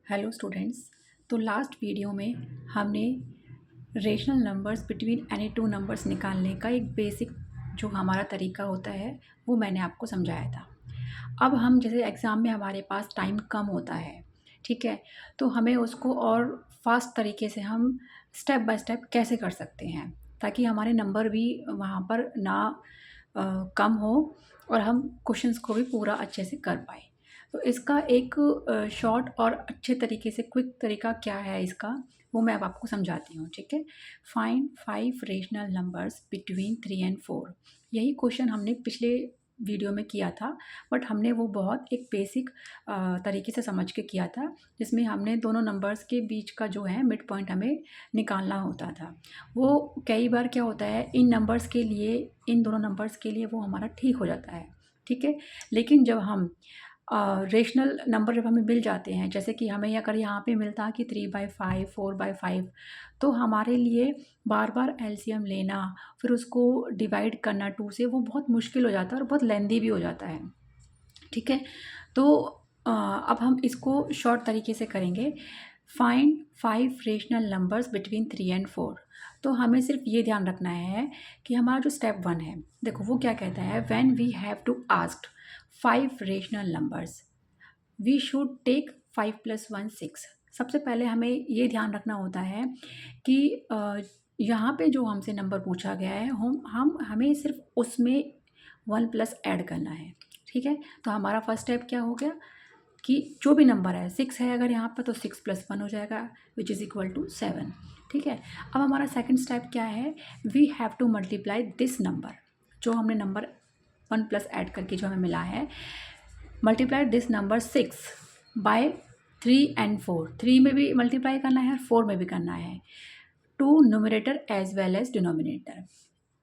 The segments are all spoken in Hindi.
Hello students. तो लास्ट वीडियो में हमने rational numbers between any two numbers निकालने का एक बेसिक जो हमारा तरीका होता है वो मैंने आपको समझाया था। अब हम जैसे एग्ज़ाम में हमारे पास टाइम कम होता है, ठीक है, तो हमें उसको और फास्ट तरीके से हम स्टेप बाय स्टेप कैसे कर सकते हैं ताकि हमारे नंबर भी वहाँ पर ना कम हो और हम क्वेश्चंस को भी पूरा अच्छे से कर पाए। तो इसका एक शॉर्ट और अच्छे तरीके से क्विक तरीका क्या है इसका, वो मैं अब आपको समझाती हूँ, ठीक है। Find 5 rational numbers between 3 and 4। यही क्वेश्चन हमने पिछले वीडियो में किया था, बट हमने वो बहुत एक बेसिक तरीके से समझ के किया था, जिसमें हमने दोनों नंबर्स के बीच का जो है मिड पॉइंट हमें निकालना होता था। वो कई बार क्या होता है, इन नंबर्स के लिए, इन दोनों नंबर्स के लिए वो हमारा ठीक हो जाता है, ठीक है। लेकिन जब हम रेशनल नंबर जब हमें मिल जाते हैं, जैसे कि हमें अगर यहाँ पे मिलता कि 3/5 4/5, तो हमारे लिए बार बार एलसीएम लेना, फिर उसको डिवाइड करना 2 से, वो बहुत मुश्किल हो जाता है और बहुत लेंदी भी हो जाता है, ठीक है। तो अब हम इसको शॉर्ट तरीके से करेंगे। Find 5 rational numbers between 3 and 4। तो हमें सिर्फ ये ध्यान रखना है कि हमारा जो स्टेप 1 है, देखो वो क्या कहता है, when we have to ask 5 rational numbers we should take 5 + 1 6। सबसे पहले हमें ये ध्यान रखना होता है कि यहाँ पे जो हमसे नंबर पूछा गया है, हमें सिर्फ उसमें 1 प्लस ऐड करना है, ठीक है। तो हमारा फर्स्ट स्टेप क्या हो गया कि जो भी नंबर है 6 है अगर यहाँ पर, तो 6 + 1 हो जाएगा विच इज़ इक्वल टू 7, ठीक है। अब हमारा सेकंड स्टेप क्या है, we have to multiply this number, जो हमने नंबर 1 प्लस ऐड करके जो हमें मिला है, multiply this number 6 by 3 and 4। 3 में भी मल्टीप्लाई करना है और 4 में भी करना है, to numerator as well as denominator,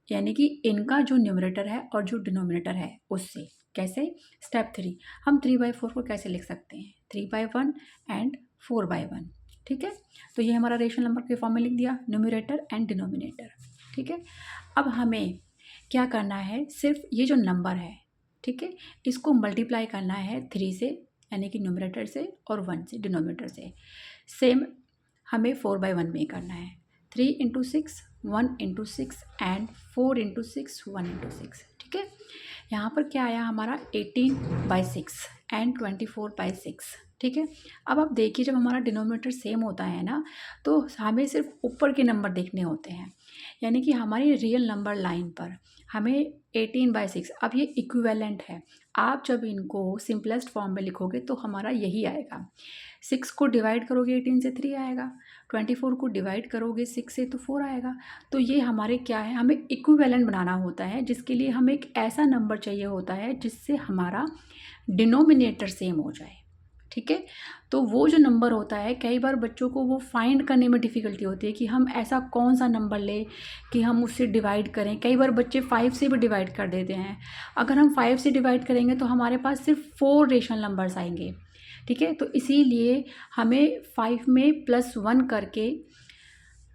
यानी कि इनका जो न्यूमरेटर है और जो डिनोमिनेटर है उससे। कैसे? स्टेप 3, हम 3/4 को कैसे लिख सकते हैं, 3/1 एंड 4/1, ठीक है। तो ये हमारा रेशनल नंबर के फॉर्म में लिख दिया, न्यूमरेटर एंड डिनोमिनेटर, ठीक है। अब हमें क्या करना है, सिर्फ ये जो नंबर है, ठीक है, इसको मल्टीप्लाई करना है 3 से, यानी कि न्यूमरेटर से, और 1 से, डिनोमिनेटर से। सेम हमें 4/1 में करना है, 3 × 6 1 × 6 एंड 4 × 6 1 × 6, ठीक है। यहाँ पर क्या आया हमारा 18/6 एंड 24/6, ठीक है। अब आप देखिए, जब हमारा डिनोमिनेटर सेम होता है ना, तो हमें सिर्फ ऊपर के नंबर देखने होते हैं, यानी कि हमारी रियल नंबर लाइन पर हमें 18/6, अब ये इक्विवेलेंट है। आप जब इनको सिंपलेस्ट फॉर्म में लिखोगे तो हमारा यही आएगा, 6 को डिवाइड करोगे 18 से 3 आएगा, 24 को डिवाइड करोगे 6 से तो 4 आएगा। तो ये हमारे क्या है, हमें इक्विवेलेंट बनाना होता है, जिसके लिए हमें एक ऐसा नंबर चाहिए होता है जिससे हमारा डिनोमिनेटर सेम हो जाए, ठीक है। तो वो जो नंबर होता है, कई बार बच्चों को वो फाइंड करने में डिफ़िकल्टी होती है कि हम ऐसा कौन सा नंबर लें कि हम उससे डिवाइड करें। कई बार बच्चे 5 से भी डिवाइड कर देते हैं। अगर हम 5 से डिवाइड करेंगे तो हमारे पास सिर्फ 4 रेशनल नंबर्स आएंगे, ठीक है। तो इसीलिए हमें 5 में +1 करके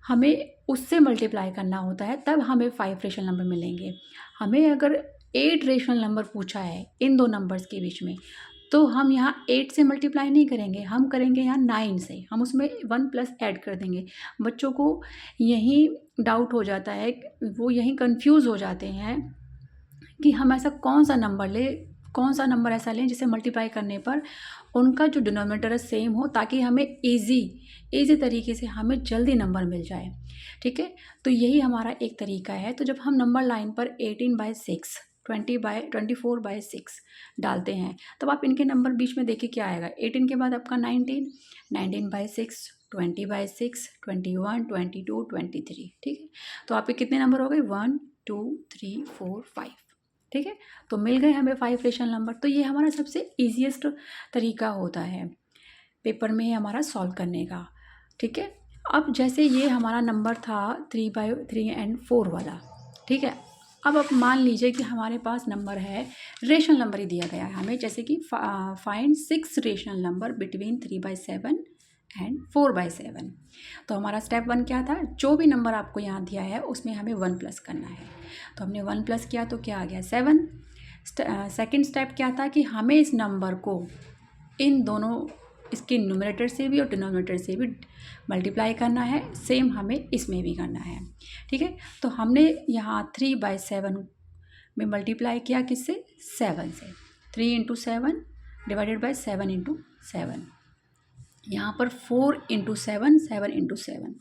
हमें उससे मल्टीप्लाई करना होता है, तब हमें 5 रेशनल नंबर मिलेंगे। हमें अगर 8 रेशनल नंबर पूछा है इन दो नंबर्स के बीच में, तो हम यहाँ 8 से मल्टीप्लाई नहीं करेंगे, हम करेंगे यहाँ 9 से, हम उसमें 1 प्लस ऐड कर देंगे। बच्चों को यही डाउट हो जाता है, वो यही कंफ्यूज हो जाते हैं कि हम ऐसा कौन सा नंबर लें, कौन सा नंबर ऐसा लें जिसे मल्टीप्लाई करने पर उनका जो डिनोमिनेटर है सेम हो, ताकि हमें ईजी तरीके से हमें जल्दी नंबर मिल जाए, ठीक है। तो यही हमारा एक तरीका है। तो जब हम नंबर लाइन पर 18/6 24/6 डालते हैं, तब आप इनके नंबर बीच में देखिए क्या आएगा, 18 के बाद आपका 19, 19/6 20/6 21 22 23, ठीक है। तो आपके कितने नंबर हो गए, 1 2 3 4 5, ठीक है। तो मिल गए हमें 5 रेशनल नंबर। तो ये हमारा सबसे ईजीएस्ट तरीका होता है पेपर में हमारा सॉल्व करने का, ठीक है। अब जैसे ये हमारा नंबर था 3/3 एंड 4 वाला, ठीक है। अब आप मान लीजिए कि हमारे पास नंबर है, रेशनल नंबर ही दिया गया है हमें, जैसे कि find 6 rational number between 3/7 and 4/7। तो हमारा स्टेप 1 क्या था, जो भी नंबर आपको यहाँ दिया है उसमें हमें 1 प्लस करना है। तो हमने 1 प्लस किया तो क्या आ गया, 7। सेकेंड स्टेप क्या था कि हमें इस नंबर को इन दोनों इसके न्यूमरेटर से भी और डिनोमिनेटर से भी मल्टीप्लाई करना है, सेम हमें इसमें भी करना है। ठीक है, तो हमने यहाँ 3/7 में मल्टीप्लाई किया किससे, 7 से। 3 इंटू 7 डिवाइडेड बाई 7 इंटू 7। यहाँ पर 4 इंटू 7, 7 इंटू 7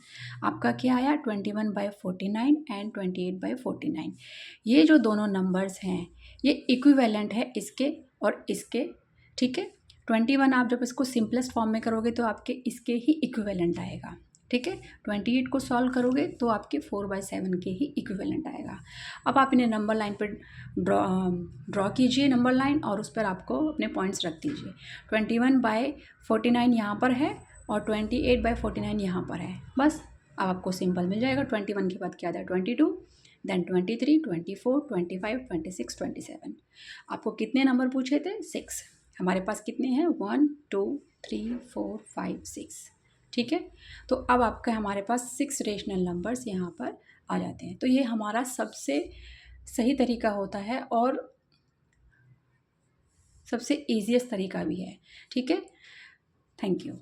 आपका क्या आया, 21/49 एंड 28/49। ये जो दोनों नंबर्स हैं ये इक्विवेलेंट है इसके और इसके। ठीक है, 21 आप जब इसको सिंपलेस्ट फॉर्म में करोगे तो आपके इसके ही इक्विवेलेंट आएगा। ठीक है, 28 को सॉल्व करोगे तो आपके 4/7 के ही इक्विवेलेंट आएगा। अब आप इन्हें नंबर लाइन पर ड्रॉ कीजिए नंबर लाइन, और उस पर आपको अपने पॉइंट्स रख दीजिए। 21/49 यहाँ पर है और 28/49 यहाँ पर है। बस अब आपको सिंपल मिल जाएगा। 21 के बाद क्या आता है, 22, देन 23, 24, 25, 26, 27। आपको कितने नंबर पूछे थे, 6। हमारे पास कितने हैं, 1 2 3 4 5 6। ठीक है, तो अब आपके हमारे पास 6 रेशनल नंबर्स यहाँ पर आ जाते हैं। तो ये हमारा सबसे सही तरीका होता है और सबसे ईजीएस्ट तरीका भी है। ठीक है, थैंक यू।